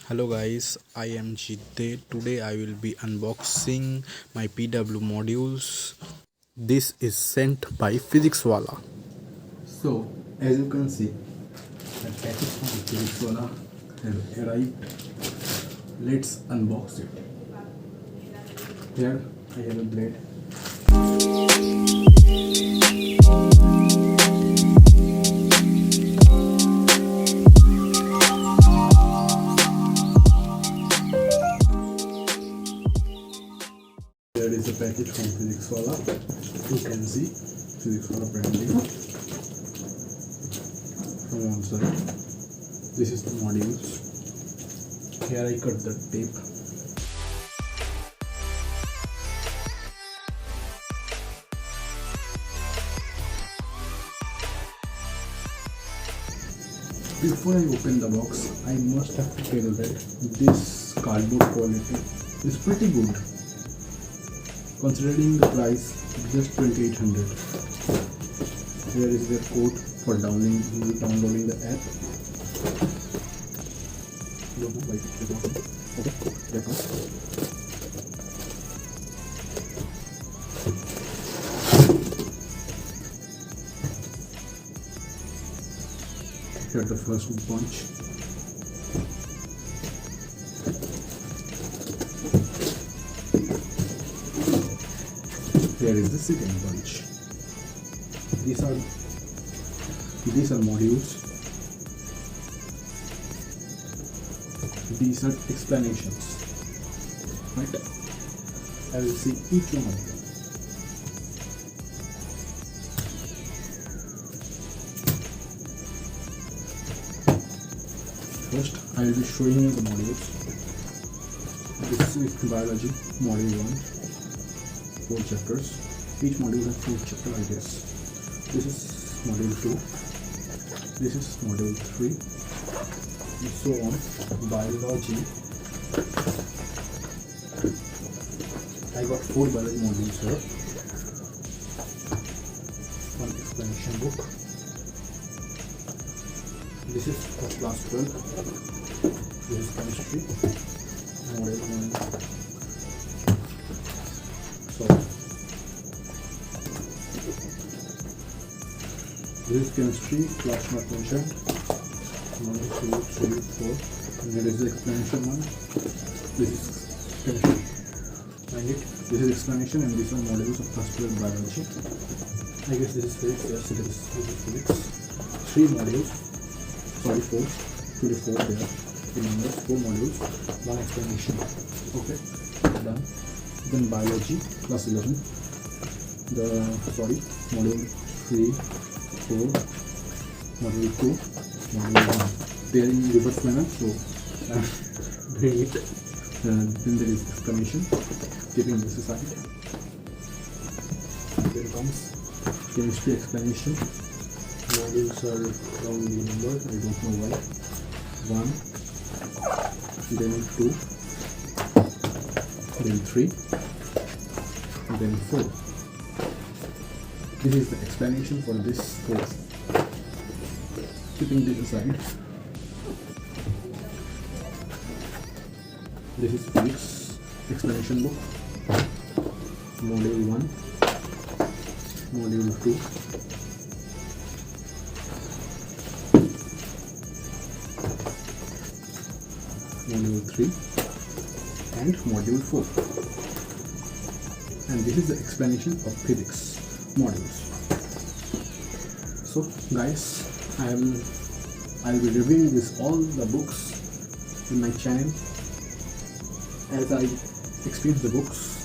Hello guys, I am Jite. Today I will be unboxing my PW modules. This is sent by Physicswallah. So, as you can see, the package from Physicswallah has arrived. Let's unbox it. Here I have a blade. There is a package from Physicswallah. You can see Physicswallah branding from one side. This is the modules. Here I cut the tape. Before I open the box, I must have to tell that this cardboard quality is pretty good. Considering the price, just 2800. Here is the code for downloading the app. Here's the first bunch. Here is the second bunch. These are modules. These are explanations. Right? I will see each one of them. First, I will be showing you the modules. This is biology, module 1. 4 chapters. Each module has 4 chapters, I guess. This is module 2. This is module 3. And so on. Biology. I got 4 biology modules here. One explanation book. This is for class 12. This is chemistry. Module 1. This is chemistry, class not mentioned. 1, 2, 3, 4. And here is the explanation one. This is chemistry. Find it. This is explanation, and these are modules of class 12 biology. I guess this is physics. Yes, it is. This is physics. 3 modules. Sorry, 4. 3 to 4 there. Remember, 4 modules, 1 explanation. Okay, done. Then biology, class 11. Module 3, 4, module 2, module 1. They are in reverse manner, so I'm doing it. Then there is explanation, keeping this aside. Then comes chemistry explanation. Modules are wrongly numbered, I don't know why. 1, then 2, then 3, then 4. This is the explanation for this course. Keeping this aside, this is physics explanation book. Module 1, module 2, module 3, and module 4. And this is the explanation of physics modules. So guys, I'll be reviewing all the books in my channel. As I experience the books,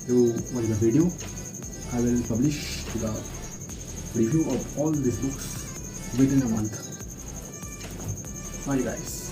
you watch the video, I will publish the review of all these books within a month. Bye guys.